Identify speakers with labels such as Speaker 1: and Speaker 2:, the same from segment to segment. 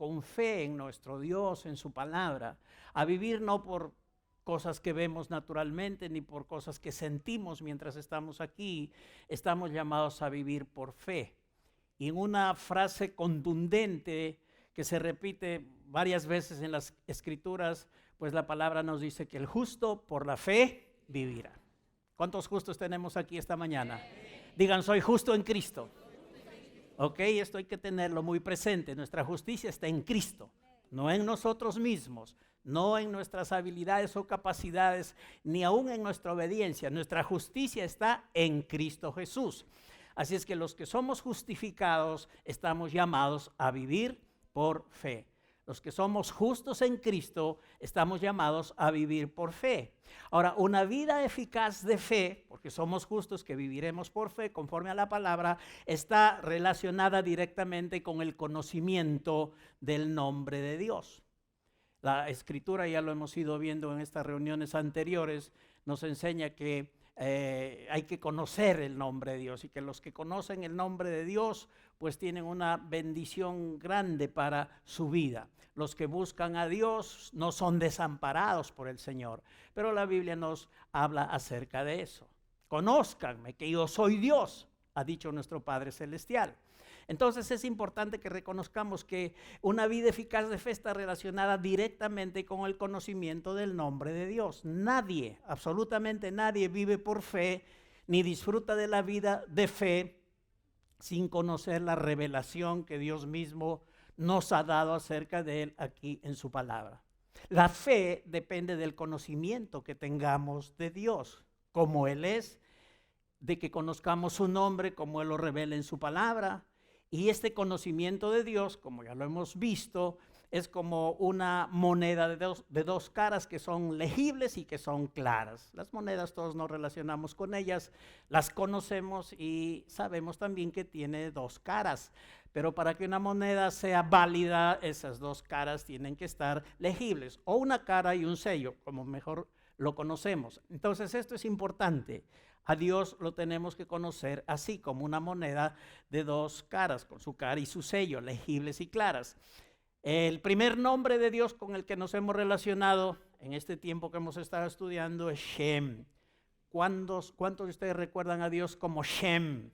Speaker 1: con fe en nuestro Dios, en su palabra, a vivir no por cosas que vemos naturalmente, ni por cosas que sentimos mientras estamos aquí. Estamos llamados a vivir por fe. Y en una frase contundente que se repite varias veces en las Escrituras, pues la palabra nos dice que el justo por la fe vivirá. ¿Cuántos justos tenemos aquí esta mañana? Digan, soy justo en Cristo. Ok, esto hay que tenerlo muy presente. Nuestra justicia está en Cristo, no en nosotros mismos, no en nuestras habilidades o capacidades, ni aún en nuestra obediencia. Nuestra justicia está en Cristo Jesús. Así es que los que somos justificados estamos llamados a vivir por fe. Los que somos justos en Cristo estamos llamados a vivir por fe. Ahora, una vida eficaz de fe, porque somos justos que viviremos por fe conforme a la palabra, está relacionada directamente con el conocimiento del nombre de Dios. La Escritura, ya lo hemos ido viendo en estas reuniones anteriores, nos enseña que hay que conocer el nombre de Dios, y que los que conocen el nombre de Dios pues tienen una bendición grande para su vida. Los que buscan a Dios no son desamparados por el Señor, pero la Biblia nos habla acerca de eso. Conózcanme que yo soy Dios, ha dicho nuestro Padre Celestial. Entonces es importante que reconozcamos que una vida eficaz de fe está relacionada directamente con el conocimiento del nombre de Dios. Nadie, absolutamente nadie vive por fe ni disfruta de la vida de fe sin conocer la revelación que Dios mismo nos ha dado acerca de Él aquí en su palabra. La fe depende del conocimiento que tengamos de Dios, como Él es, de que conozcamos su nombre, como Él lo revela en su palabra. Y este conocimiento de Dios, como ya lo hemos visto, es como una moneda de dos caras que son legibles y que son claras. Las monedas todos nos relacionamos con ellas, las conocemos y sabemos también que tiene dos caras. Pero para que una moneda sea válida, esas dos caras tienen que estar legibles, o una cara y un sello, como mejor lo conocemos. Entonces esto es importante. A Dios lo tenemos que conocer así, como una moneda de dos caras, con su cara y su sello, legibles y claras. El primer nombre de Dios con el que nos hemos relacionado en este tiempo que hemos estado estudiando es Shem. ¿Cuántos de ustedes recuerdan a Dios como Shem?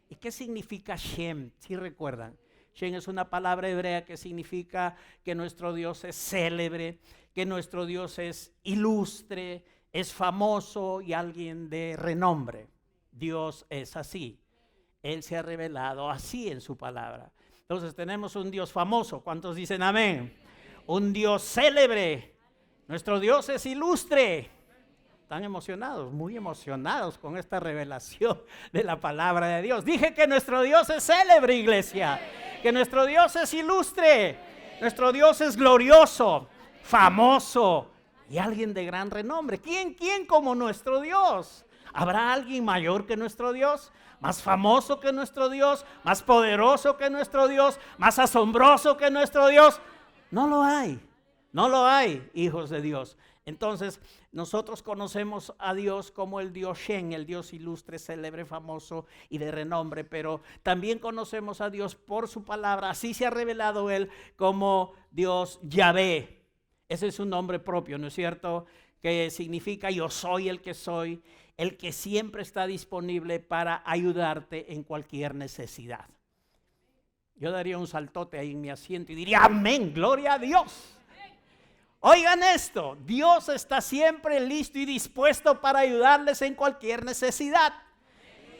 Speaker 1: ¿Y qué significa Shem? ¿Sí recuerdan? Shem es una palabra hebrea que significa que nuestro Dios es célebre, que nuestro Dios es ilustre, es famoso y alguien de renombre. Dios es así. Él se ha revelado así en su palabra. Entonces tenemos un Dios famoso. ¿Cuántos dicen amén? Un Dios célebre. Nuestro Dios es ilustre. Están emocionados, muy emocionados con esta revelación de la palabra de Dios. Dije que nuestro Dios es célebre, iglesia. Que nuestro Dios es ilustre. Nuestro Dios es glorioso, famoso y alguien de gran renombre. ¿Quién como nuestro Dios? ¿Habrá alguien mayor que nuestro Dios? ¿Más famoso que nuestro Dios? ¿Más poderoso que nuestro Dios? ¿Más asombroso que nuestro Dios? No lo hay. No lo hay, hijos de Dios. Entonces, nosotros conocemos a Dios como el Dios Shem, el Dios ilustre, célebre, famoso y de renombre, pero también conocemos a Dios por su palabra. Así se ha revelado Él como Dios Yahvé. Ese es su nombre propio, ¿no es cierto? Que significa yo soy el que siempre está disponible para ayudarte en cualquier necesidad. Yo daría un saltote ahí en mi asiento y diría, amén, gloria a Dios. Oigan esto, Dios está siempre listo y dispuesto para ayudarles en cualquier necesidad.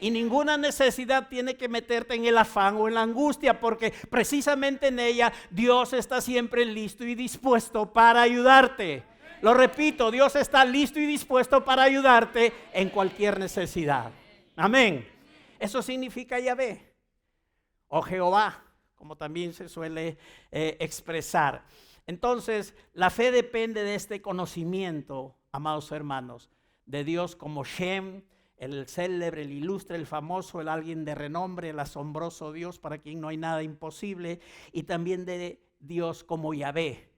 Speaker 1: Y ninguna necesidad tiene que meterte en el afán o en la angustia, porque precisamente en ella Dios está siempre listo y dispuesto para ayudarte. Lo repito, Dios está listo y dispuesto para ayudarte en cualquier necesidad. Amén. Eso significa Yahvé o Jehová, como también se suele expresar. Entonces, la fe depende de este conocimiento, amados hermanos, de Dios como Shem, el célebre, el ilustre, el famoso, el alguien de renombre, el asombroso Dios para quien no hay nada imposible, y también de Dios como Yahvé,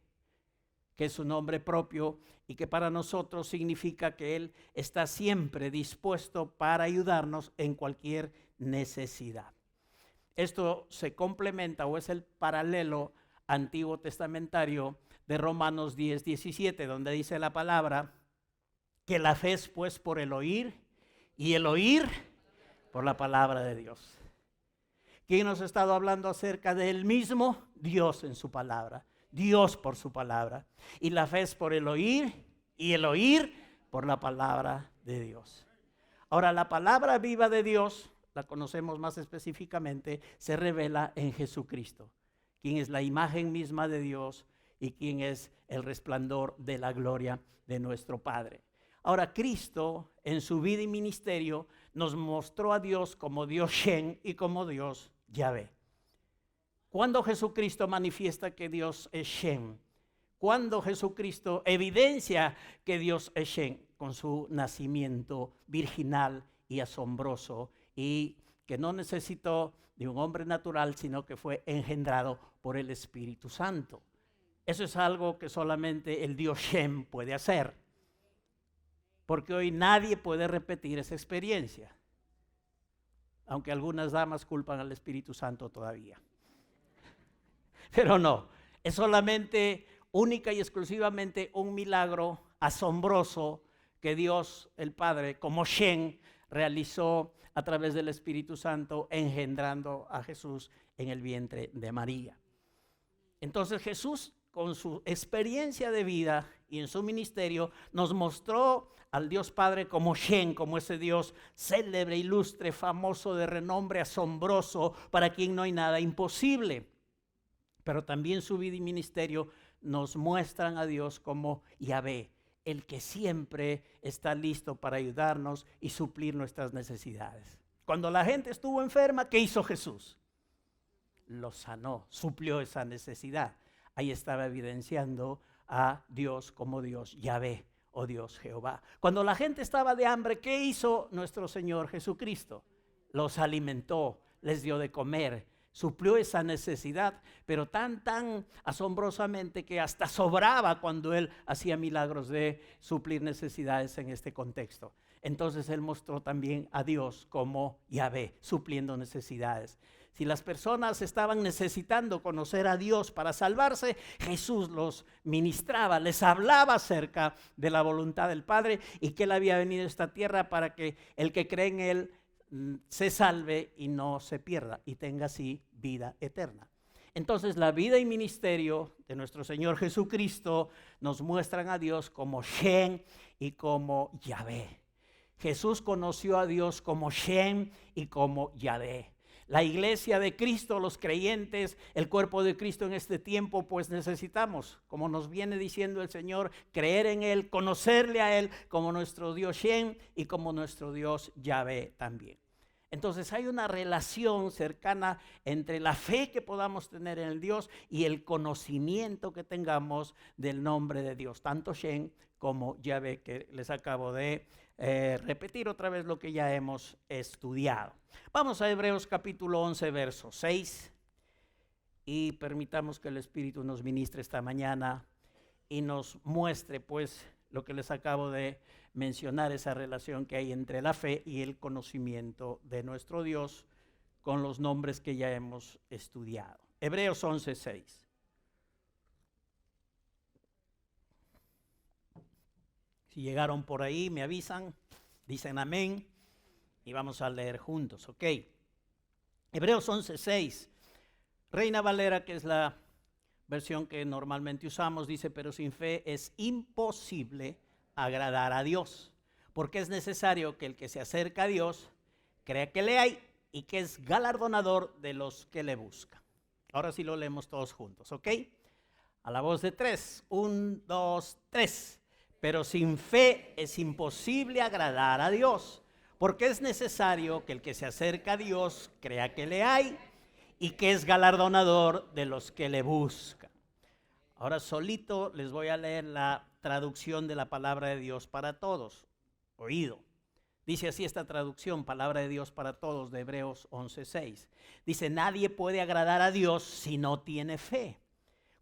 Speaker 1: que es su nombre propio y que para nosotros significa que Él está siempre dispuesto para ayudarnos en cualquier necesidad. Esto se complementa o es el paralelo antiguo testamentario de Romanos 10:17, donde dice la palabra que la fe es pues por el oír y el oír por la palabra de Dios. ¿Quién nos ha estado hablando acerca del mismo? Dios en su palabra, Dios por su palabra. Y la fe es por el oír y el oír por la palabra de Dios. Ahora, la palabra viva de Dios, la conocemos más específicamente, se revela en Jesucristo, quien es la imagen misma de Dios y quien es el resplandor de la gloria de nuestro Padre. Ahora, Cristo en su vida y ministerio nos mostró a Dios como Dios Shem y como Dios Yahvé. Cuando Jesucristo manifiesta que Dios es Shem, cuando Jesucristo evidencia que Dios es Shem con su nacimiento virginal y asombroso, y que no necesitó de un hombre natural, sino que fue engendrado por el Espíritu Santo. Eso es algo que solamente el Dios Shem puede hacer, porque hoy nadie puede repetir esa experiencia, aunque algunas damas culpan al Espíritu Santo todavía. Pero no, es solamente, única y exclusivamente un milagro asombroso que Dios el Padre, como Shem, realizó a través del Espíritu Santo, engendrando a Jesús en el vientre de María. Entonces Jesús, con su experiencia de vida y en su ministerio, nos mostró al Dios Padre como Shem, como ese Dios célebre, ilustre, famoso, de renombre, asombroso, para quien no hay nada imposible. Pero también su vida y ministerio nos muestran a Dios como Yahvé, el que siempre está listo para ayudarnos y suplir nuestras necesidades. Cuando la gente estuvo enferma, ¿qué hizo Jesús? Lo sanó, suplió esa necesidad. Ahí estaba evidenciando a Dios como Dios Yahvé o Dios Jehová. Cuando la gente estaba de hambre, ¿qué hizo nuestro Señor Jesucristo? Los alimentó, les dio de comer, suplió esa necesidad, pero tan asombrosamente que hasta sobraba cuando Él hacía milagros de suplir necesidades en este contexto. Entonces Él mostró también a Dios como Yahvé, supliendo necesidades. Si las personas estaban necesitando conocer a Dios para salvarse, Jesús los ministraba, les hablaba acerca de la voluntad del Padre y que Él había venido a esta tierra para que el que cree en Él se salve y no se pierda y tenga así vida eterna. Entonces la vida y ministerio de nuestro Señor Jesucristo nos muestran a Dios como Shem y como Yahvé. Jesús conoció a Dios como Shem y como Yahvé. La iglesia de Cristo, los creyentes, el cuerpo de Cristo en este tiempo, pues necesitamos, como nos viene diciendo el Señor, creer en Él, conocerle a Él como nuestro Dios Shem y como nuestro Dios Yahvé también. Entonces hay una relación cercana entre la fe que podamos tener en el Dios y el conocimiento que tengamos del nombre de Dios, tanto Shem como Yahvé, que les acabo de repetir otra vez lo que ya hemos estudiado. Vamos a Hebreos capítulo 11, verso 6, y permitamos que el Espíritu nos ministre esta mañana y nos muestre pues lo que les acabo de mencionar, esa relación que hay entre la fe y el conocimiento de nuestro Dios con los nombres que ya hemos estudiado. Hebreos 11, 6. Si llegaron por ahí, me avisan, dicen amén y vamos a leer juntos, ¿ok? Hebreos 11, 6. Reina Valera, que es la versión que normalmente usamos, dice: pero sin fe es imposible agradar a Dios, porque es necesario que el que se acerca a Dios crea que le hay y que es galardonador de los que le buscan. Ahora sí lo leemos todos juntos, ¿ok? A la voz de 3, 1, 2, 3. Pero sin fe es imposible agradar a Dios, porque es necesario que el que se acerca a Dios crea que le hay y que es galardonador de los que le buscan. Ahora solito les voy a leer la traducción de la palabra de Dios para todos. Oído. Dice así esta traducción, palabra de Dios para todos, de Hebreos 11:6. Dice: nadie puede agradar a Dios si no tiene fe.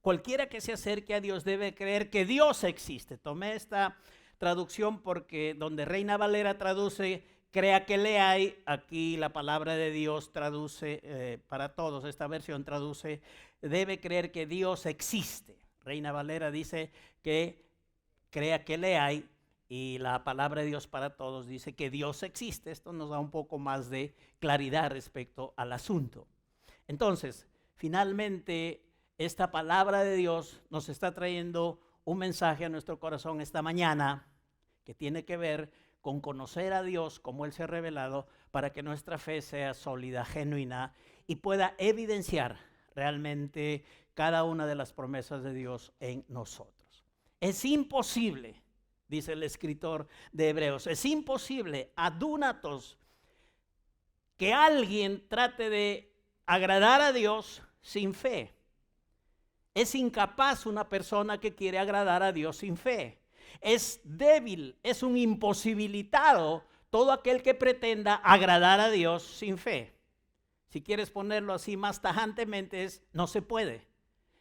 Speaker 1: Cualquiera que se acerque a Dios debe creer que Dios existe. Tomé esta traducción porque donde Reina Valera traduce crea que le hay, aquí la palabra de Dios traduce, para todos, esta versión traduce, debe creer que Dios existe. Reina Valera dice que crea que le hay, y la palabra de Dios para todos dice que Dios existe. Esto nos da un poco más de claridad respecto al asunto. Entonces, finalmente, esta palabra de Dios nos está trayendo un mensaje a nuestro corazón esta mañana que tiene que ver con conocer a Dios como Él se ha revelado, para que nuestra fe sea sólida, genuina y pueda evidenciar realmente cada una de las promesas de Dios en nosotros. Es imposible, dice el escritor de Hebreos, es imposible, adúnatos, que alguien trate de agradar a Dios sin fe. Es incapaz una persona que quiere agradar a Dios sin fe. Es débil, es un imposibilitado todo aquel que pretenda agradar a Dios sin fe. Si quieres ponerlo así más tajantemente, no se puede.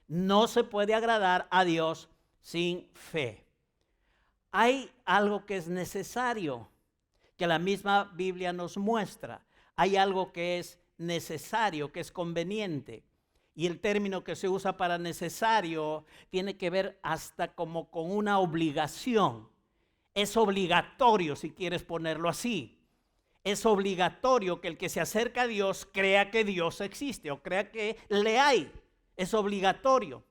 Speaker 1: No se puede agradar a Dios sin fe. Hay algo que es necesario, que la misma Biblia nos muestra. Hay algo que es necesario, que es conveniente. Y el término que se usa para necesario tiene que ver hasta como con una obligación. Es obligatorio, si quieres ponerlo así. Es obligatorio que el que se acerca a Dios crea que Dios existe o crea que le hay. Es obligatorio.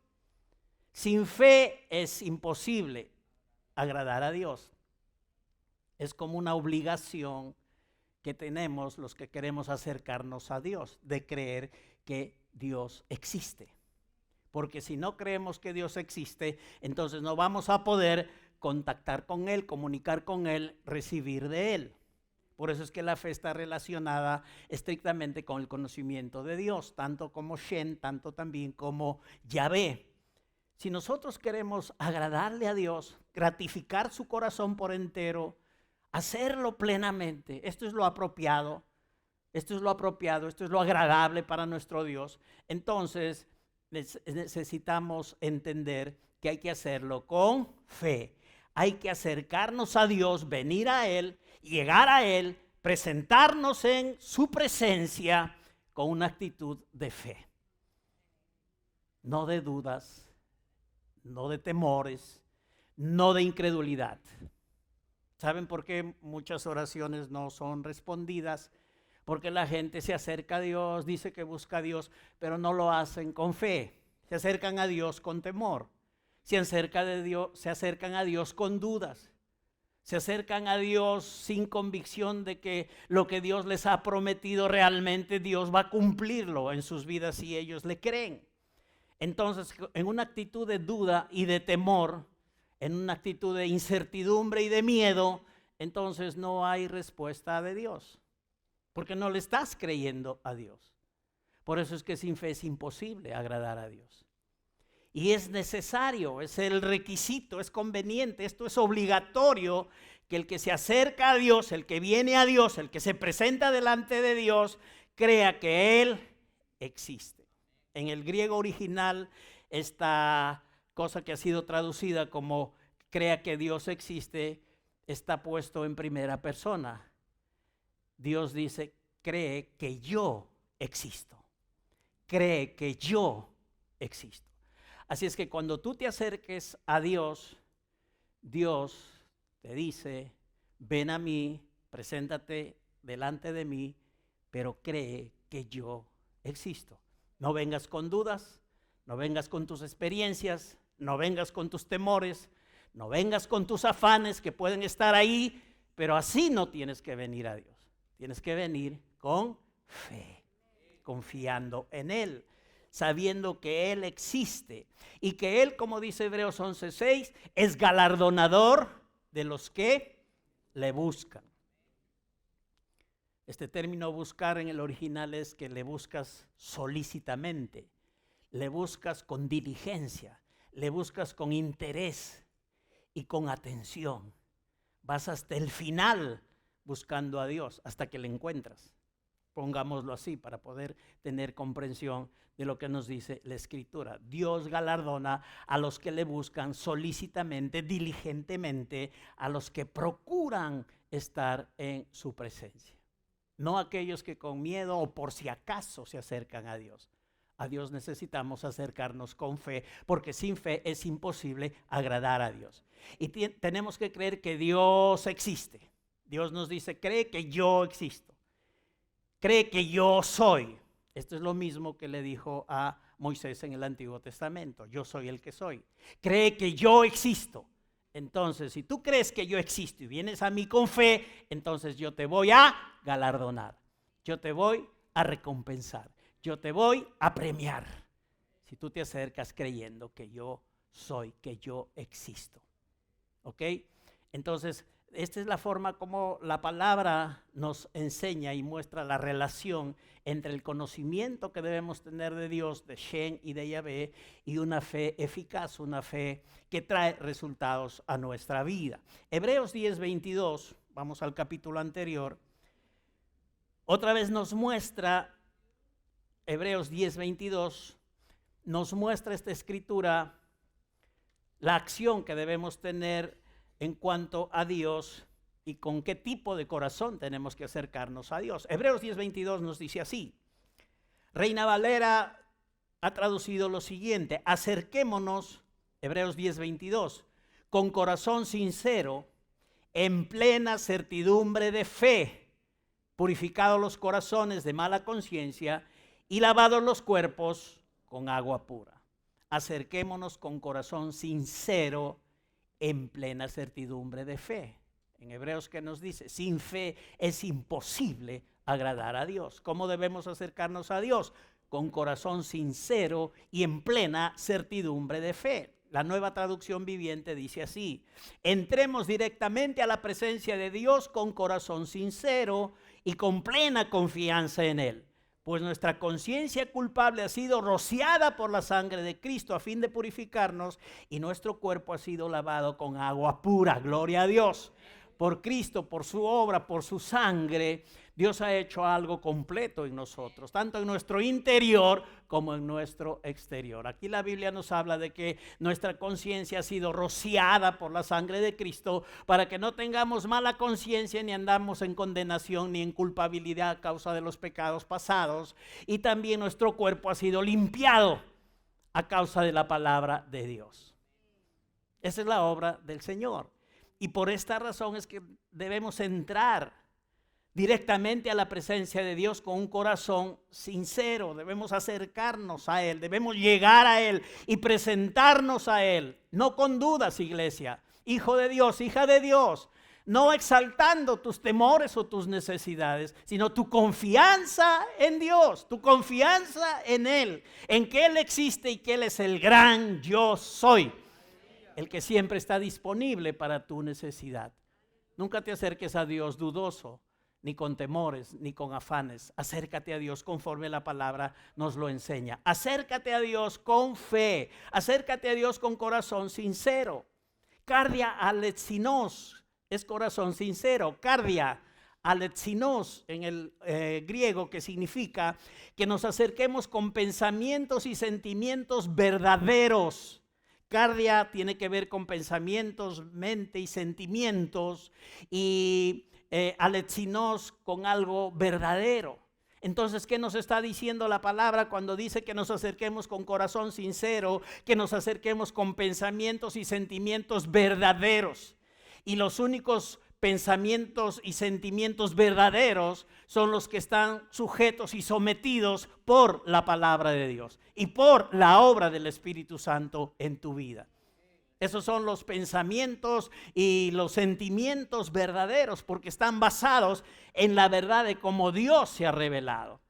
Speaker 1: Sin fe es imposible agradar a Dios. Es como una obligación que tenemos los que queremos acercarnos a Dios, de creer que Dios existe. Porque si no creemos que Dios existe, entonces no vamos a poder contactar con Él, comunicar con Él, recibir de Él. Por eso es que la fe está relacionada estrictamente con el conocimiento de Dios, tanto como Shen, tanto también como Yahvé. Si nosotros queremos agradarle a Dios, gratificar su corazón por entero, hacerlo plenamente, esto es lo apropiado, esto es lo agradable para nuestro Dios, entonces necesitamos entender que hay que hacerlo con fe. Hay que acercarnos a Dios, venir a Él, llegar a Él, presentarnos en su presencia con una actitud de fe. No de dudas, no de temores, no de incredulidad. ¿Saben por qué muchas oraciones no son respondidas? Porque la gente se acerca a Dios, dice que busca a Dios, pero no lo hacen con fe. Se acercan a Dios con temor. Se acercan a Dios con dudas. Se acercan a Dios sin convicción de que lo que Dios les ha prometido realmente Dios va a cumplirlo en sus vidas si ellos le creen. Entonces, en una actitud de duda y de temor, en una actitud de incertidumbre y de miedo, entonces no hay respuesta de Dios. Porque no le estás creyendo a Dios. Por eso es que sin fe es imposible agradar a Dios. Y es necesario, es el requisito, es conveniente, esto es obligatorio, que el que se acerca a Dios, el que viene a Dios, el que se presenta delante de Dios, crea que Él existe. En el griego original, esta cosa que ha sido traducida como crea que Dios existe, está puesto en primera persona. Dios dice, cree que yo existo. Cree que yo existo. Así es que cuando tú te acerques a Dios, Dios te dice, ven a mí, preséntate delante de mí, pero cree que yo existo. No vengas con dudas, no vengas con tus experiencias, no vengas con tus temores, no vengas con tus afanes que pueden estar ahí, pero así no tienes que venir a Dios. Tienes que venir con fe, confiando en Él, sabiendo que Él existe y que Él, como dice Hebreos 11:6, es galardonador de los que le buscan. Este término buscar en el original es que le buscas solícitamente, le buscas con diligencia, le buscas con interés y con atención. Vas hasta el final buscando a Dios hasta que le encuentras. Pongámoslo así para poder tener comprensión de lo que nos dice la Escritura. Dios galardona a los que le buscan solícitamente, diligentemente, a los que procuran estar en su presencia. No aquellos que con miedo o por si acaso se acercan a Dios. A Dios necesitamos acercarnos con fe, porque sin fe es imposible agradar a Dios. Y tenemos que creer que Dios existe. Dios nos dice, cree que yo existo. Cree que yo soy. Esto es lo mismo que le dijo a Moisés en el Antiguo Testamento. Yo soy el que soy. Cree que yo existo. Entonces, si tú crees que yo existo y vienes a mí con fe, entonces yo te voy a galardonar. Yo te voy a recompensar. Yo te voy a premiar. Si tú te acercas creyendo que yo soy, que yo existo. ¿Ok? Entonces, esta es la forma como la palabra nos enseña y muestra la relación entre el conocimiento que debemos tener de Dios, de Shem y de Yahvé, y una fe eficaz, una fe que trae resultados a nuestra vida. Hebreos 10:22, vamos al capítulo anterior, otra vez nos muestra, Hebreos 10:22, nos muestra esta escritura, la acción que debemos tener en cuanto a Dios y con qué tipo de corazón tenemos que acercarnos a Dios. Hebreos 10:22 nos dice así. Reina Valera ha traducido lo siguiente: acerquémonos, Hebreos 10:22, con corazón sincero, en plena certidumbre de fe, purificados los corazones de mala conciencia y lavados los cuerpos con agua pura. Acerquémonos con corazón sincero, en plena certidumbre de fe. En Hebreos, ¿qué nos dice? Sin fe es imposible agradar a Dios. ¿Cómo debemos acercarnos a Dios? Con corazón sincero y en plena certidumbre de fe. La Nueva Traducción Viviente dice así: entremos directamente a la presencia de Dios con corazón sincero y con plena confianza en Él. Pues nuestra conciencia culpable ha sido rociada por la sangre de Cristo a fin de purificarnos, y nuestro cuerpo ha sido lavado con agua pura. Gloria a Dios. Por Cristo, por su obra, por su sangre, Dios ha hecho algo completo en nosotros, tanto en nuestro interior como en nuestro exterior. Aquí la Biblia nos habla de que nuestra conciencia ha sido rociada por la sangre de Cristo para que no tengamos mala conciencia ni andamos en condenación ni en culpabilidad a causa de los pecados pasados. Y también nuestro cuerpo ha sido limpiado a causa de la palabra de Dios. Esa es la obra del Señor. Y por esta razón es que debemos entrar directamente a la presencia de Dios con un corazón sincero. Debemos acercarnos a Él, debemos llegar a Él y presentarnos a Él. No con dudas, iglesia. Hijo de Dios, hija de Dios. No exaltando tus temores o tus necesidades, sino tu confianza en Dios, tu confianza en Él, en que Él existe y que Él es el gran yo soy. El que siempre está disponible para tu necesidad. Nunca te acerques a Dios dudoso, ni con temores, ni con afanes. Acércate a Dios conforme la palabra nos lo enseña. Acércate a Dios con fe. Acércate a Dios con corazón sincero. Cardia aletzinos es corazón sincero. Cardia aletzinos en el griego, que significa que nos acerquemos con pensamientos y sentimientos verdaderos. Cardia tiene que ver con pensamientos, mente y sentimientos, y aletzinos con algo verdadero. Entonces, ¿qué nos está diciendo la palabra cuando dice que nos acerquemos con corazón sincero, que nos acerquemos con pensamientos y sentimientos verdaderos? Y los únicos pensamientos y sentimientos verdaderos son los que están sujetos y sometidos por la palabra de Dios y por la obra del Espíritu Santo en tu vida. Esos son los pensamientos y los sentimientos verdaderos, porque están basados en la verdad de cómo Dios se ha revelado.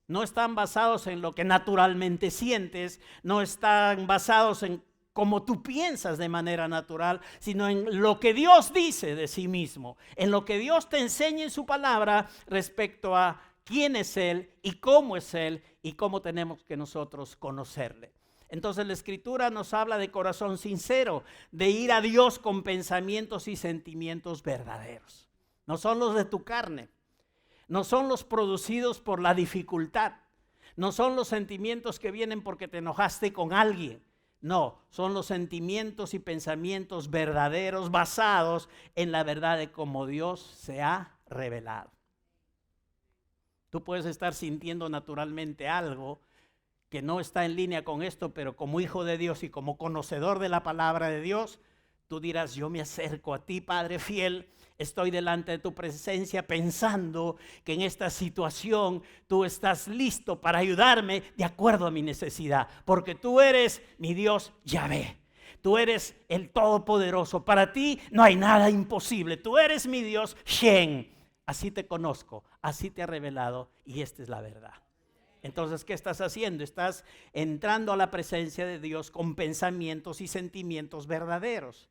Speaker 1: No están basados en lo que naturalmente sientes, no están basados en como tú piensas de manera natural, sino en lo que Dios dice de sí mismo, en lo que Dios te enseña en su palabra respecto a quién es Él y cómo es Él y cómo tenemos que nosotros conocerle. Entonces la Escritura nos habla de corazón sincero, de ir a Dios con pensamientos y sentimientos verdaderos. No son los de tu carne, no son los producidos por la dificultad, no son los sentimientos que vienen porque te enojaste con alguien. No, son los sentimientos y pensamientos verdaderos basados en la verdad de cómo Dios se ha revelado. Tú puedes estar sintiendo naturalmente algo que no está en línea con esto, pero como hijo de Dios y como conocedor de la palabra de Dios, tú dirás, yo me acerco a ti, Padre fiel, estoy delante de tu presencia pensando que en esta situación tú estás listo para ayudarme de acuerdo a mi necesidad, porque tú eres mi Dios Yahvé. Tú eres el Todopoderoso. Para ti no hay nada imposible. Tú eres mi Dios Shen. Así te conozco, así te ha revelado y esta es la verdad. Entonces, ¿qué estás haciendo? Estás entrando a la presencia de Dios con pensamientos y sentimientos verdaderos.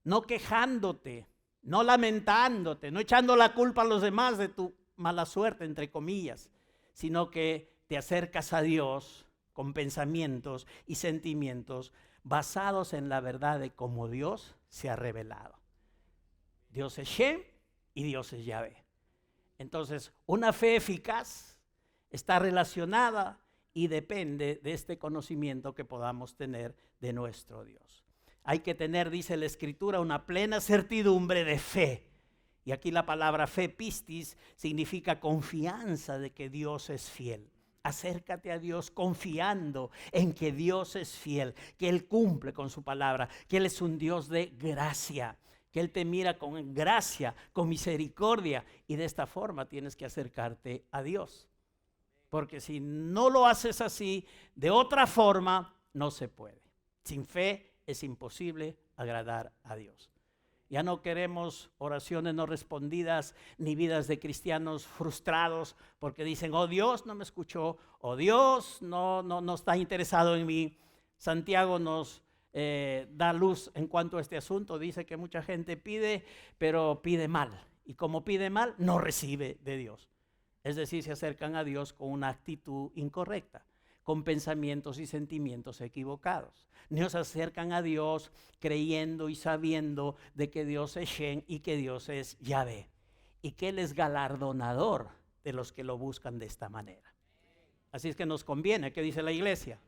Speaker 1: No quejándote, no lamentándote, no echando la culpa a los demás de tu mala suerte, entre comillas, sino que te acercas a Dios con pensamientos y sentimientos basados en la verdad de cómo Dios se ha revelado. Dios es Shem y Dios es Yahvé. Entonces, una fe eficaz está relacionada y depende de este conocimiento que podamos tener de nuestro Dios. Hay que tener, dice la Escritura, una plena certidumbre de fe. Y aquí la palabra fe, pistis, significa confianza de que Dios es fiel. Acércate a Dios confiando en que Dios es fiel, que Él cumple con su palabra, que Él es un Dios de gracia, que Él te mira con gracia, con misericordia. Y de esta forma tienes que acercarte a Dios. Porque si no lo haces así, de otra forma no se puede. Sin fe es imposible agradar a Dios. Ya no queremos oraciones no respondidas ni vidas de cristianos frustrados porque dicen, oh Dios no me escuchó, oh Dios no está interesado en mí. Santiago nos da luz en cuanto a este asunto. Dice que mucha gente pide, pero pide mal. Y como pide mal, no recibe de Dios. Es decir, se acercan a Dios con una actitud incorrecta, con pensamientos y sentimientos equivocados. No se acercan a Dios creyendo y sabiendo de que Dios es Shen y que Dios es Yahvé. Y que Él es galardonador de los que lo buscan de esta manera. Así es que nos conviene, ¿qué dice la iglesia?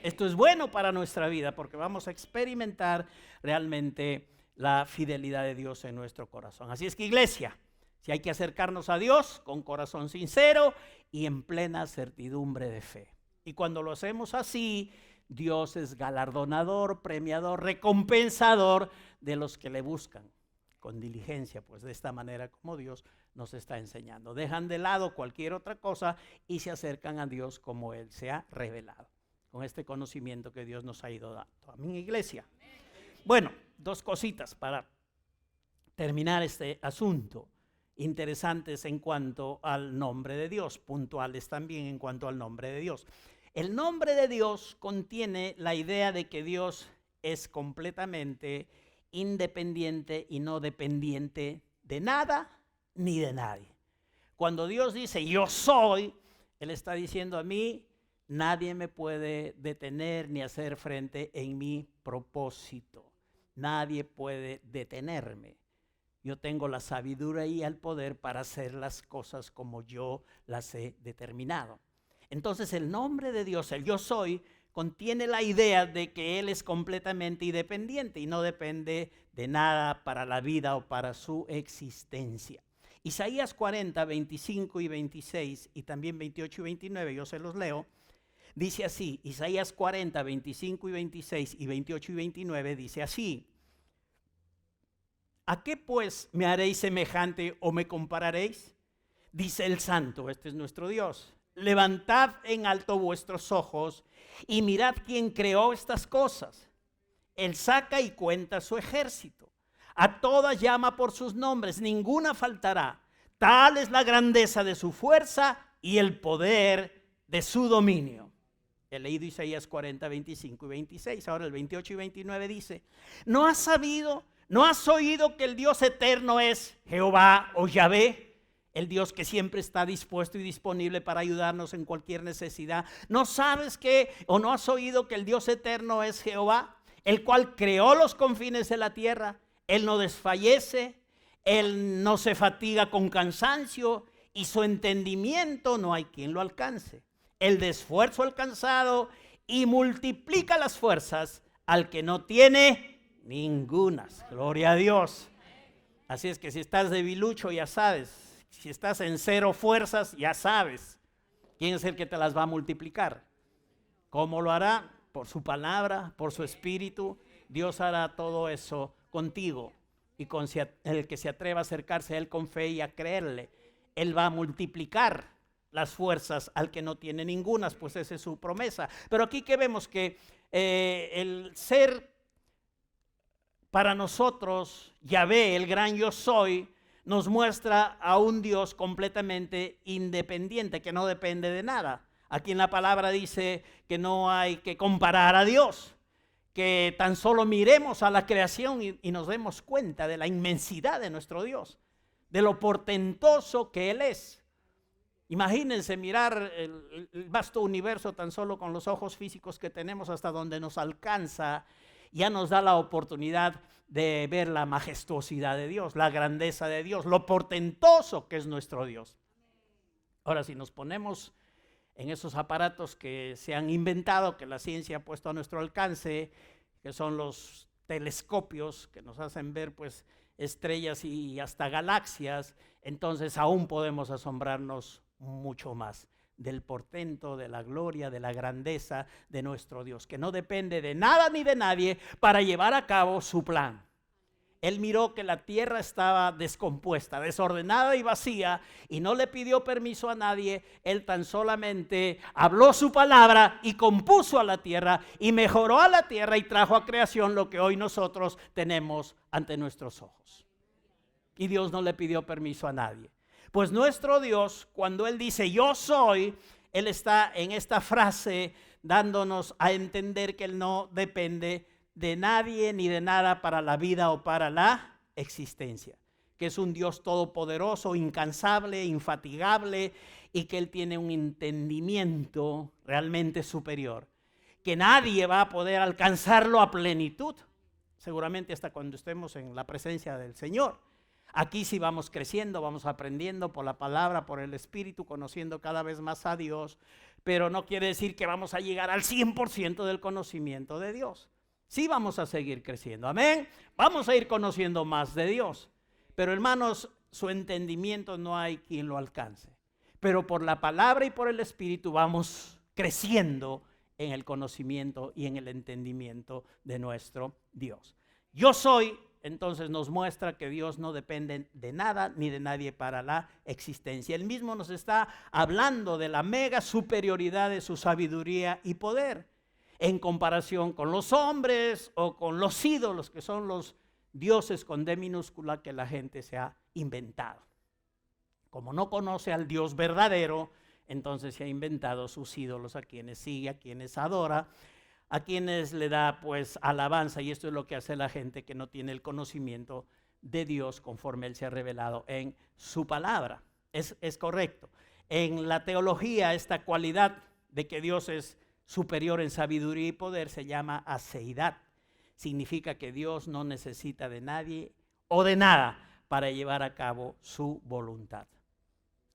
Speaker 1: Esto es bueno para nuestra vida porque vamos a experimentar realmente la fidelidad de Dios en nuestro corazón. Así es que iglesia, si hay que acercarnos a Dios con corazón sincero y en plena certidumbre de fe. Y cuando lo hacemos así, Dios es galardonador, premiador, recompensador de los que le buscan con diligencia, pues de esta manera como Dios nos está enseñando. Dejan de lado cualquier otra cosa y se acercan a Dios como Él se ha revelado, con este conocimiento que Dios nos ha ido dando. Amén, iglesia. Bueno, dos cositas para terminar este asunto. Interesantes en cuanto al nombre de Dios, puntuales también en cuanto al nombre de Dios. El nombre de Dios contiene la idea de que Dios es completamente independiente y no dependiente de nada ni de nadie. Cuando Dios dice yo soy, Él está diciendo a mí, nadie me puede detener ni hacer frente en mi propósito. Nadie puede detenerme. Yo tengo la sabiduría y el poder para hacer las cosas como yo las he determinado. Entonces el nombre de Dios, el yo soy, contiene la idea de que Él es completamente independiente y no depende de nada para la vida o para su existencia. Isaías 40, 25 y 26 y también 28 y 29, yo se los leo. Dice así, Isaías 40, 25 y 26 y 28 y 29 dice así. ¿A qué pues me haréis semejante o me compararéis? Dice el Santo, este es nuestro Dios. Levantad en alto vuestros ojos y mirad quién creó estas cosas. Él saca y cuenta su ejército. A todas llama por sus nombres, ninguna faltará. Tal es la grandeza de su fuerza y el poder de su dominio. He leído Isaías 40, 25 y 26. Ahora el 28 y 29 dice, ¿no has sabido, no has oído que el Dios eterno es Jehová o Yahvé? El Dios que siempre está dispuesto y disponible para ayudarnos en cualquier necesidad. ¿No sabes que o no has oído que el Dios eterno es Jehová? El cual creó los confines de la tierra. Él no desfallece, Él no se fatiga con cansancio y su entendimiento no hay quien lo alcance. El de esfuerzo alcanzado y multiplica las fuerzas al que no tiene ningunas. Gloria a Dios. Así es que si estás debilucho, ya sabes. Si estás en cero fuerzas, ya sabes quién es el que te las va a multiplicar. ¿Cómo lo hará? Por su palabra, por su espíritu. Dios hará todo eso contigo. Y con el que se atreva a acercarse a Él con fe y a creerle, Él va a multiplicar las fuerzas al que no tiene ningunas, pues esa es su promesa. Pero aquí que vemos que el ser para nosotros, Yahvé, el gran yo soy, nos muestra a un Dios completamente independiente, que no depende de nada. Aquí en la palabra dice que no hay que comparar a Dios, que tan solo miremos a la creación y nos demos cuenta de la inmensidad de nuestro Dios, de lo portentoso que Él es. Imagínense mirar el vasto universo tan solo con los ojos físicos que tenemos hasta donde nos alcanza. Ya nos da la oportunidad de ver la majestuosidad de Dios, la grandeza de Dios, lo portentoso que es nuestro Dios. Ahora, si nos ponemos en esos aparatos que se han inventado, que la ciencia ha puesto a nuestro alcance, que son los telescopios que nos hacen ver pues estrellas y hasta galaxias, entonces aún podemos asombrarnos mucho más del portento, de la gloria, de la grandeza de nuestro Dios, que no depende de nada ni de nadie para llevar a cabo su plan. Él miró que la tierra estaba descompuesta, desordenada y vacía, y no le pidió permiso a nadie. Él tan solamente habló su palabra y compuso a la tierra y mejoró a la tierra y trajo a creación lo que hoy nosotros tenemos ante nuestros ojos. Y Dios no le pidió permiso a nadie. Pues nuestro Dios, cuando Él dice yo soy, Él está en esta frase dándonos a entender que Él no depende de nadie ni de nada para la vida o para la existencia, que es un Dios todopoderoso, incansable, infatigable, y que Él tiene un entendimiento realmente superior, que nadie va a poder alcanzarlo a plenitud, seguramente hasta cuando estemos en la presencia del Señor. Aquí sí vamos creciendo, vamos aprendiendo por la palabra, por el Espíritu, conociendo cada vez más a Dios, pero no quiere decir que vamos a llegar al 100% del conocimiento de Dios. Sí vamos a seguir creciendo, amén. Vamos a ir conociendo más de Dios. Pero hermanos, su entendimiento no hay quien lo alcance. Pero por la palabra y por el Espíritu vamos creciendo en el conocimiento y en el entendimiento de nuestro Dios. Yo soy, entonces nos muestra que Dios no depende de nada ni de nadie para la existencia. Él mismo nos está hablando de la mega superioridad de su sabiduría y poder, en comparación con los hombres o con los ídolos, que son los dioses con D minúscula que la gente se ha inventado. Como no conoce al Dios verdadero, entonces se ha inventado sus ídolos, a quienes sigue, a quienes adora, a quienes le da pues alabanza, y esto es lo que hace la gente que no tiene el conocimiento de Dios conforme Él se ha revelado en su palabra. Es correcto. En la teología, esta cualidad de que Dios es superior en sabiduría y poder se llama aseidad. Significa que Dios no necesita de nadie o de nada para llevar a cabo su voluntad.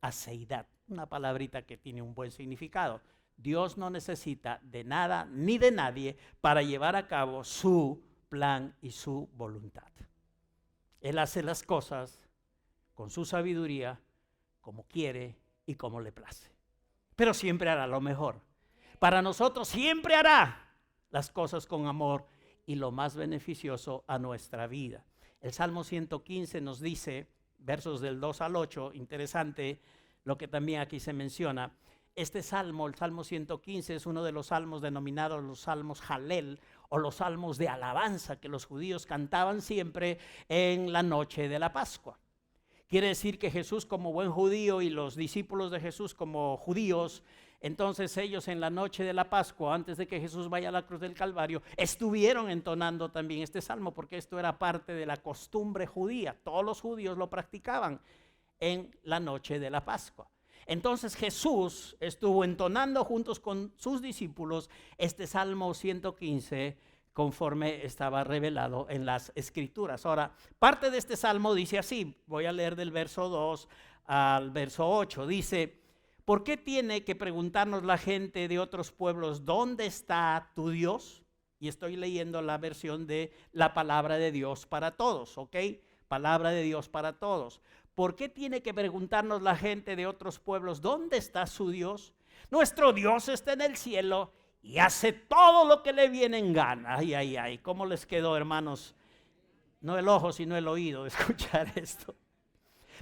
Speaker 1: Aseidad, una palabrita que tiene un buen significado. Dios no necesita de nada ni de nadie para llevar a cabo su plan y su voluntad. Él hace las cosas con su sabiduría, como quiere y como le place. Pero siempre hará lo mejor. Para nosotros siempre hará las cosas con amor y lo más beneficioso a nuestra vida. El Salmo 115 nos dice, versos del 2 al 8, interesante lo que también aquí se menciona. Este salmo, el Salmo 115, es uno de los salmos denominados los salmos Jalel o los salmos de alabanza que los judíos cantaban siempre en la noche de la Pascua. Quiere decir que Jesús como buen judío y los discípulos de Jesús como judíos, entonces ellos en la noche de la Pascua, antes de que Jesús vaya a la cruz del Calvario, estuvieron entonando también este salmo, porque esto era parte de la costumbre judía. Todos los judíos lo practicaban en la noche de la Pascua. Entonces Jesús estuvo entonando juntos con sus discípulos este Salmo 115 conforme estaba revelado en las Escrituras. Ahora, parte de este salmo dice así, voy a leer del verso 2 al verso 8, dice: ¿Por qué tiene que preguntarnos la gente de otros pueblos, ¿dónde está tu Dios? Y estoy leyendo la versión de la palabra de Dios para todos, ¿ok? Palabra de Dios para todos. ¿Por qué tiene que preguntarnos la gente de otros pueblos, ¿dónde está su Dios? Nuestro Dios está en el cielo y hace todo lo que le viene en gana. Ay, ay, ay, ¿cómo les quedó, hermanos? No el ojo, sino el oído de escuchar esto.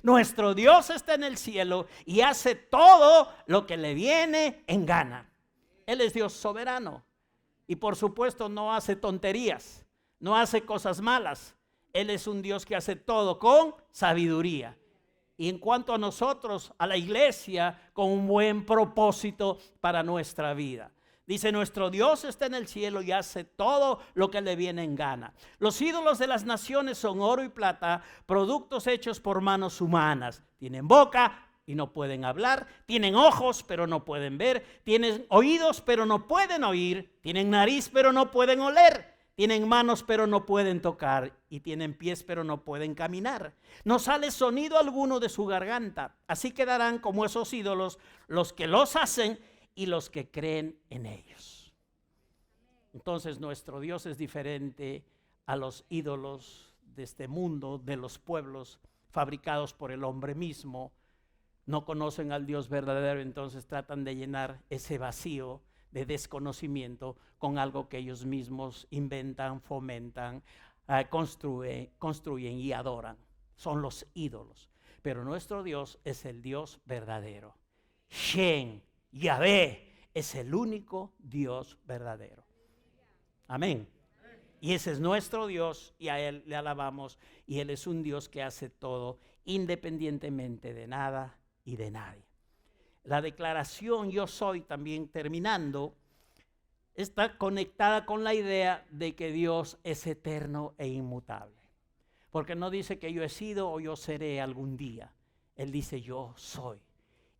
Speaker 1: Nuestro Dios está en el cielo y hace todo lo que le viene en gana. Él es Dios soberano y por supuesto no hace tonterías, no hace cosas malas. Él es un Dios que hace todo con sabiduría. Y en cuanto a nosotros, a la iglesia, con un buen propósito para nuestra vida. Dice, nuestro Dios está en el cielo y hace todo lo que le viene en gana. Los ídolos de las naciones son oro y plata, productos hechos por manos humanas. Tienen boca y no pueden hablar, tienen ojos pero no pueden ver, tienen oídos pero no pueden oír, tienen nariz pero no pueden oler, tienen manos pero no pueden tocar y tienen pies pero no pueden caminar. No sale sonido alguno de su garganta, así quedarán como esos ídolos los que los hacen y los que creen en ellos. Entonces nuestro Dios es diferente a los ídolos de este mundo, de los pueblos fabricados por el hombre mismo. No conocen al Dios verdadero, entonces tratan de llenar ese vacío de desconocimiento con algo que ellos mismos inventan, fomentan, construyen y adoran. Son los ídolos. Pero nuestro Dios es el Dios verdadero. Shem, Yahvé, es el único Dios verdadero. Amén. Y ese es nuestro Dios y a Él le alabamos. Y Él es un Dios que hace todo independientemente de nada y de nadie. La declaración yo soy, también terminando, está conectada con la idea de que Dios es eterno e inmutable. Porque no dice que yo he sido o yo seré algún día. Él dice yo soy.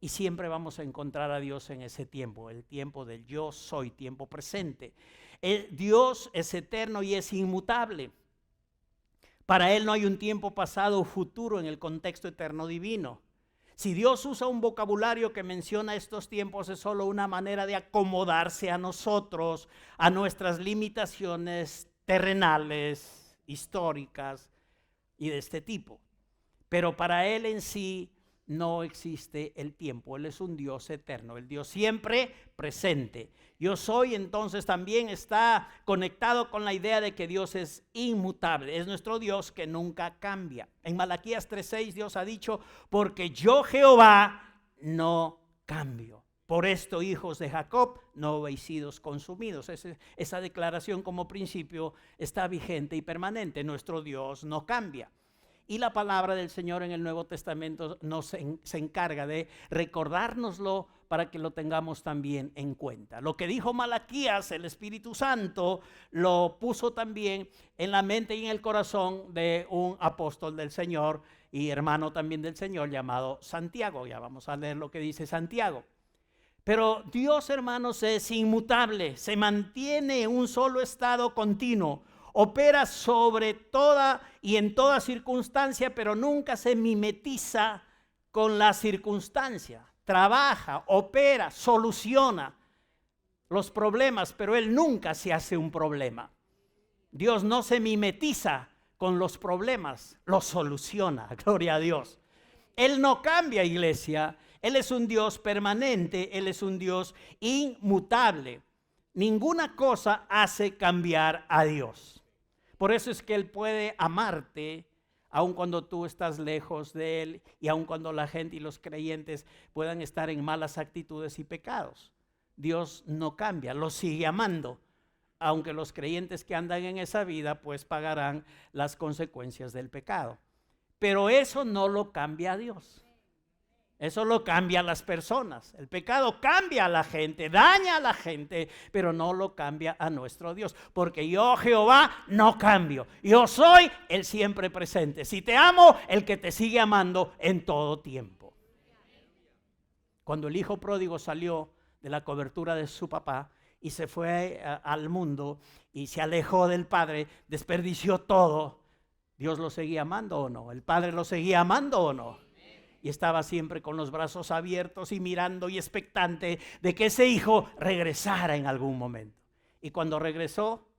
Speaker 1: Y siempre vamos a encontrar a Dios en ese tiempo, el tiempo del yo soy, tiempo presente. Dios es eterno y es inmutable. Para Él no hay un tiempo pasado o futuro en el contexto eterno divino. Si Dios usa un vocabulario que menciona estos tiempos, es solo una manera de acomodarse a nosotros, a nuestras limitaciones terrenales, históricas y de este tipo. Pero para Él en sí no existe el tiempo. Él es un Dios eterno, el Dios siempre presente. Yo soy, entonces, también está conectado con la idea de que Dios es inmutable. Es nuestro Dios que nunca cambia. En Malaquías 3:6 Dios ha dicho, porque yo Jehová no cambio. Por esto, hijos de Jacob, no habéis sido consumidos. Esa declaración como principio está vigente y permanente. Nuestro Dios no cambia. Y la palabra del Señor en el Nuevo Testamento se encarga de recordárnoslo para que lo tengamos también en cuenta. Lo que dijo Malaquías, el Espíritu Santo, lo puso también en la mente y en el corazón de un apóstol del Señor y hermano también del Señor llamado Santiago. Ya vamos a leer lo que dice Santiago. Pero Dios, hermanos, es inmutable, se mantiene en un solo estado continuo. Opera sobre toda y en toda circunstancia, pero nunca se mimetiza con la circunstancia. Trabaja, opera, soluciona los problemas, pero Él nunca se hace un problema. Dios no se mimetiza con los problemas, los soluciona, gloria a Dios. Él no cambia, iglesia. Él es un Dios permanente, Él es un Dios inmutable. Ninguna cosa hace cambiar a Dios. Por eso es que Él puede amarte, aun cuando tú estás lejos de Él y aun cuando la gente y los creyentes puedan estar en malas actitudes y pecados. Dios no cambia, los sigue amando, aunque los creyentes que andan en esa vida pues pagarán las consecuencias del pecado. Pero eso no lo cambia a Dios. Eso lo cambia a las personas. El pecado cambia a la gente, daña a la gente, pero no lo cambia a nuestro Dios. Porque yo, Jehová, no cambio. Yo soy el siempre presente. Si te amo, el que te sigue amando en todo tiempo. Cuando el hijo pródigo salió de la cobertura de su papá y se fue al mundo y se alejó del padre, desperdició todo. ¿Dios lo seguía amando o no? ¿El padre lo seguía amando o no? y estaba siempre con los brazos abiertos y mirando y expectante de que ese hijo regresara en algún momento. Y cuando regresó,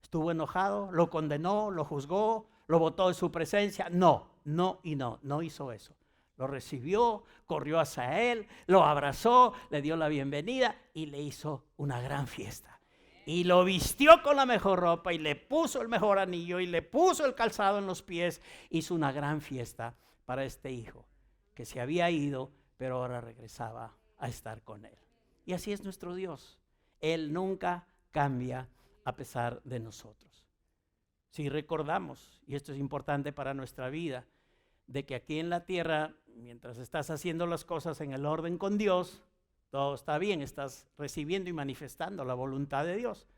Speaker 1: estuvo enojado, lo condenó, lo juzgó, lo botó de su presencia. No hizo eso. Lo recibió, corrió hacia él, lo abrazó, le dio la bienvenida y le hizo una gran fiesta. Y lo vistió con la mejor ropa y le puso el mejor anillo y le puso el calzado en los pies. Hizo una gran fiesta para este hijo que se había ido, pero ahora regresaba a estar con él. Y así es nuestro Dios. Él nunca cambia a pesar de nosotros. Si recordamos, y esto es importante para nuestra vida, de que aquí en la tierra, mientras estás haciendo las cosas en el orden con Dios, todo está bien, estás recibiendo y manifestando la voluntad de Dios.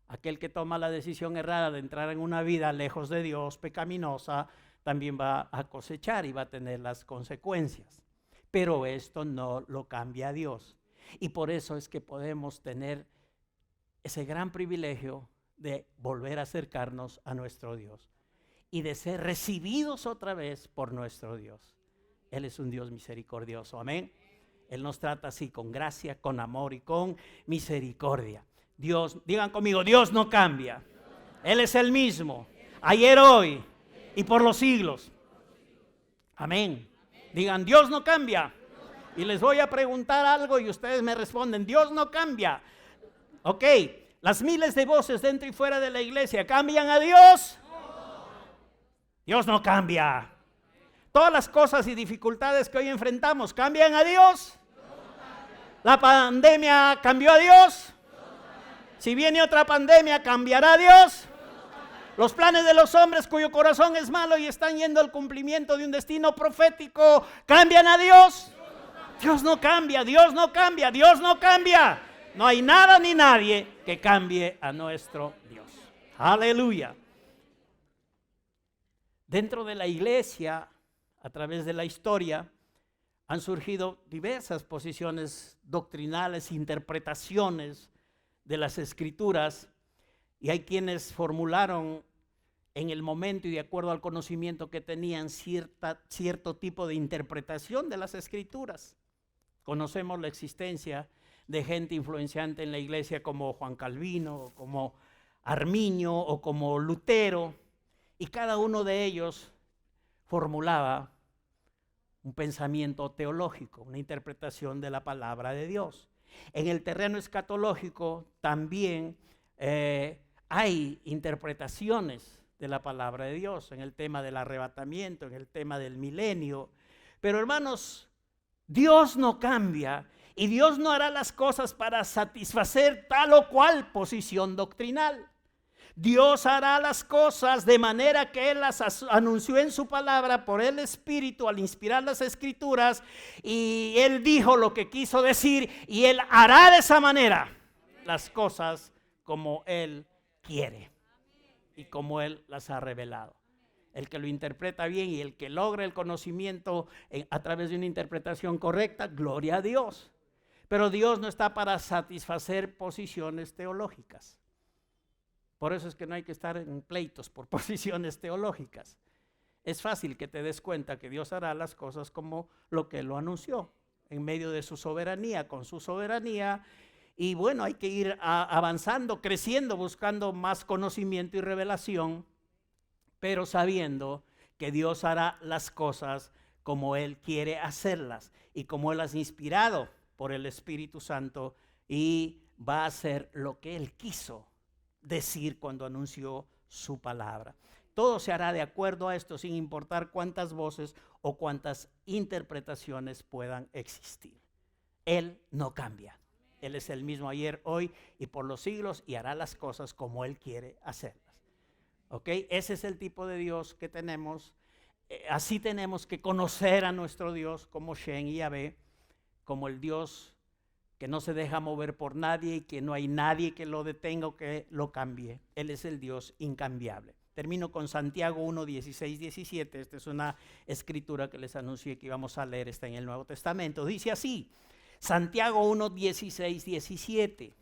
Speaker 1: Aquel que toma la decisión errada de entrar en una vida lejos de Dios, pecaminosa, también va a cosechar y va a tener las consecuencias. Pero esto no lo cambia a Dios. Y por eso es que podemos tener ese gran privilegio de volver a acercarnos a nuestro Dios y de ser recibidos otra vez por nuestro Dios. Él es un Dios misericordioso, amén. Él nos trata así, con gracia, con amor y con misericordia. Dios, digan conmigo, Dios no cambia. Él es el mismo, ayer, hoy y por los siglos. Amén. Digan, Dios no cambia. Y les voy a preguntar algo y ustedes me responden, Dios no cambia. Ok, las miles de voces dentro y fuera de la iglesia, ¿cambian a Dios? Dios no cambia. Todas las cosas y dificultades que hoy enfrentamos, ¿cambian a Dios? ¿La pandemia cambió a Dios? Si viene otra pandemia, ¿cambiará a Dios? Los planes de los hombres cuyo corazón es malo y están yendo al cumplimiento de un destino profético, ¿cambian a Dios? Dios no cambia, Dios no cambia, Dios no cambia. No hay nada ni nadie que cambie a nuestro Dios. Aleluya. Dentro de la iglesia, a través de la historia, han surgido diversas posiciones doctrinales, interpretaciones de las Escrituras, y hay quienes formularon en el momento y de acuerdo al conocimiento que tenían cierto tipo de interpretación de las Escrituras. Conocemos la existencia de gente influenciante en la iglesia como Juan Calvino, como Arminio o como Lutero, y cada uno de ellos formulaba un pensamiento teológico, una interpretación de la palabra de Dios. En el terreno escatológico también hay interpretaciones de la palabra de Dios, en el tema del arrebatamiento, en el tema del milenio. Pero hermanos, Dios no cambia y Dios no hará las cosas para satisfacer tal o cual posición doctrinal. Dios hará las cosas de manera que Él las anunció en su palabra por el Espíritu al inspirar las Escrituras, y Él dijo lo que quiso decir y Él hará de esa manera las cosas como Él quiere y como Él las ha revelado. El que lo interpreta bien y el que logra el conocimiento a través de una interpretación correcta, gloria a Dios. Pero Dios no está para satisfacer posiciones teológicas. Por eso es que no hay que estar en pleitos por posiciones teológicas. Es fácil que te des cuenta que Dios hará las cosas como lo que Él lo anunció, en medio de su soberanía, con su soberanía. Y bueno, hay que ir avanzando, creciendo, buscando más conocimiento y revelación, pero sabiendo que Dios hará las cosas como Él quiere hacerlas y como Él las ha inspirado por el Espíritu Santo, y va a hacer lo que Él quiso decir cuando anunció su palabra. Todo se hará de acuerdo a esto, sin importar cuántas voces o cuántas interpretaciones puedan existir. Él no cambia. Él es el mismo ayer, hoy y por los siglos, y hará las cosas como Él quiere hacerlas. ¿Ok? Ese es el tipo de Dios que tenemos. Así tenemos que conocer a nuestro Dios como Shem y Yahvé, como el Dios que no se deja mover por nadie y que no hay nadie que lo detenga o que lo cambie. Él es el Dios incambiable. Termino con Santiago 1, 16, 17. Esta es una escritura que les anuncié que íbamos a leer, está en el Nuevo Testamento. Dice así, Santiago 1, 16, 17.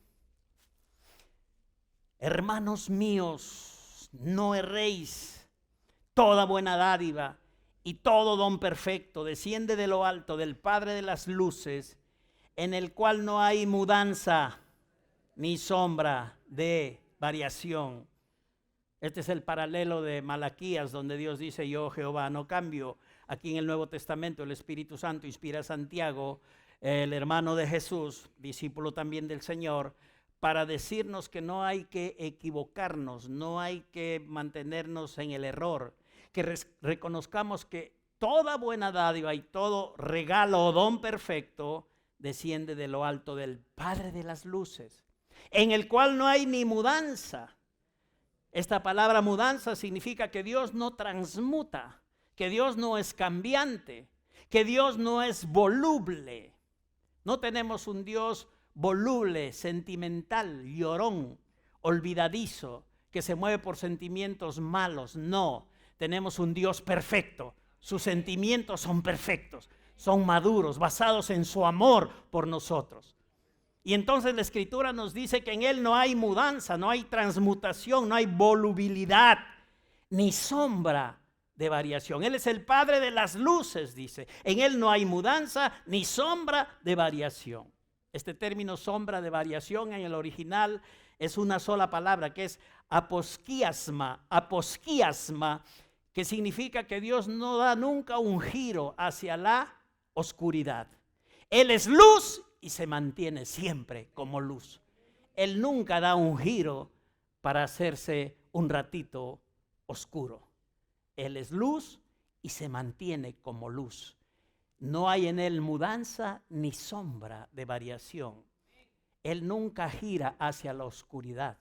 Speaker 1: Hermanos míos, no erréis. Toda buena dádiva y todo don perfecto desciende de lo alto del Padre de las luces, en el cual no hay mudanza ni sombra de variación. Este es el paralelo de Malaquías, donde Dios dice: yo, Jehová, no cambio. Aquí en el Nuevo Testamento el Espíritu Santo inspira a Santiago, el hermano de Jesús, discípulo también del Señor, para decirnos que no hay que equivocarnos, no hay que mantenernos en el error, que reconozcamos que toda buena dádiva y todo regalo o don perfecto desciende de lo alto del Padre de las luces, en el cual no hay ni mudanza. Esta palabra mudanza significa que Dios no transmuta, que Dios no es cambiante, que Dios no es voluble. No tenemos un Dios voluble, sentimental, llorón, olvidadizo, que se mueve por sentimientos malos. No, tenemos un Dios perfecto. Sus sentimientos son perfectos, son maduros, basados en su amor por nosotros. Y entonces la Escritura nos dice que en Él no hay mudanza, no hay transmutación, no hay volubilidad, ni sombra de variación. Él es el Padre de las luces, dice. En Él no hay mudanza ni sombra de variación. Este término sombra de variación en el original es una sola palabra, que es aposquiasma. Aposquiasma, que significa que Dios no da nunca un giro hacia la oscuridad. Él es luz y se mantiene siempre como luz. Él nunca da un giro para hacerse un ratito oscuro. Él es luz y se mantiene como luz. No hay en Él mudanza ni sombra de variación. Él nunca gira hacia la oscuridad.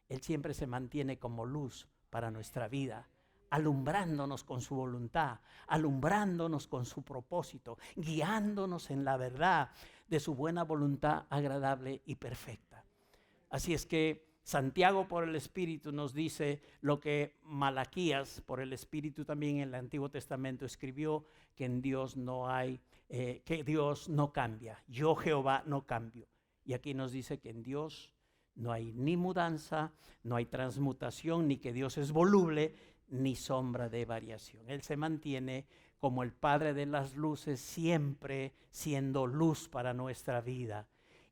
Speaker 1: Él siempre se mantiene como luz para nuestra vida, alumbrándonos con su voluntad, alumbrándonos con su propósito, guiándonos en la verdad de su buena voluntad agradable y perfecta. Así es que Santiago por el Espíritu nos dice lo que Malaquías por el Espíritu también en el Antiguo Testamento escribió, que en Dios no hay, que Dios no cambia. Yo, Jehová, no cambio. Y aquí nos dice que en Dios no hay ni mudanza, no hay transmutación, ni que Dios es voluble, ni sombra de variación. Él se mantiene como el Padre de las luces, siempre siendo luz para nuestra vida.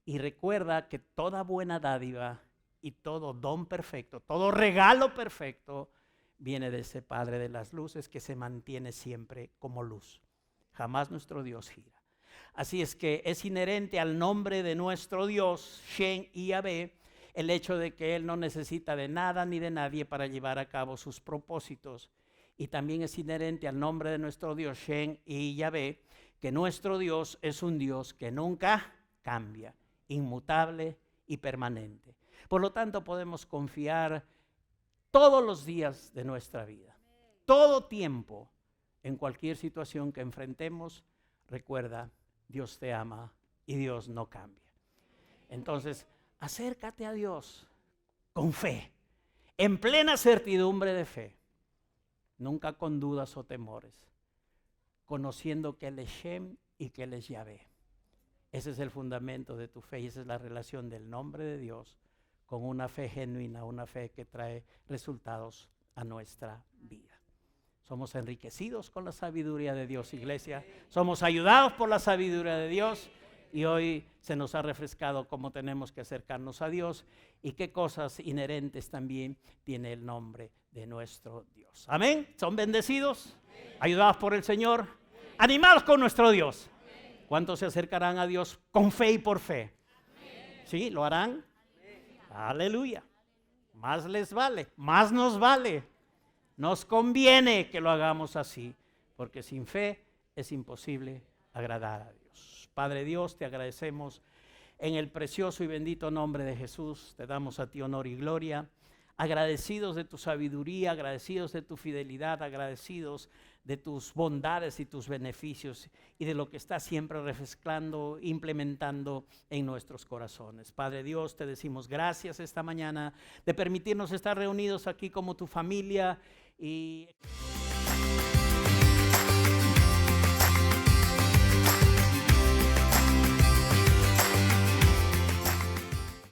Speaker 1: Y recuerda que toda buena dádiva y todo don perfecto, todo regalo perfecto, viene de ese Padre de las luces que se mantiene siempre como luz. Jamás nuestro Dios gira. Así es que es inherente al nombre de nuestro Dios, Shen y Yahvé, el hecho de que Él no necesita de nada ni de nadie para llevar a cabo sus propósitos. Y también es inherente al nombre de nuestro Dios, Shen y Yahvé, que nuestro Dios es un Dios que nunca cambia, inmutable y permanente. Por lo tanto, podemos confiar todos los días de nuestra vida, todo tiempo, en cualquier situación que enfrentemos. Recuerda, Dios te ama y Dios no cambia. Entonces, acércate a Dios con fe, en plena certidumbre de fe, nunca con dudas o temores, conociendo que Él es Shem y que Él es Yahvé. Ese es el fundamento de tu fe y esa es la relación del nombre de Dios con una fe genuina, una fe que trae resultados a nuestra vida. Somos enriquecidos con la sabiduría de Dios, iglesia. Somos ayudados por la sabiduría de Dios. Y hoy se nos ha refrescado cómo tenemos que acercarnos a Dios y qué cosas inherentes también tiene el nombre de nuestro Dios. Amén. ¿Son bendecidos? Ayudados por el Señor. Animados con nuestro Dios. ¿Cuántos se acercarán a Dios con fe y por fe? ¿Sí? ¿Lo harán? Aleluya. Más les vale, más nos vale. Nos conviene que lo hagamos así, porque sin fe es imposible agradar a Dios. Padre Dios, te agradecemos en el precioso y bendito nombre de Jesús. Te damos a ti honor y gloria. Agradecidos de tu sabiduría, agradecidos de tu fidelidad, agradecidos de tus bondades y tus beneficios y de lo que estás siempre refrescando, implementando en nuestros corazones. Padre Dios, te decimos gracias esta mañana de permitirnos estar reunidos aquí como tu familia y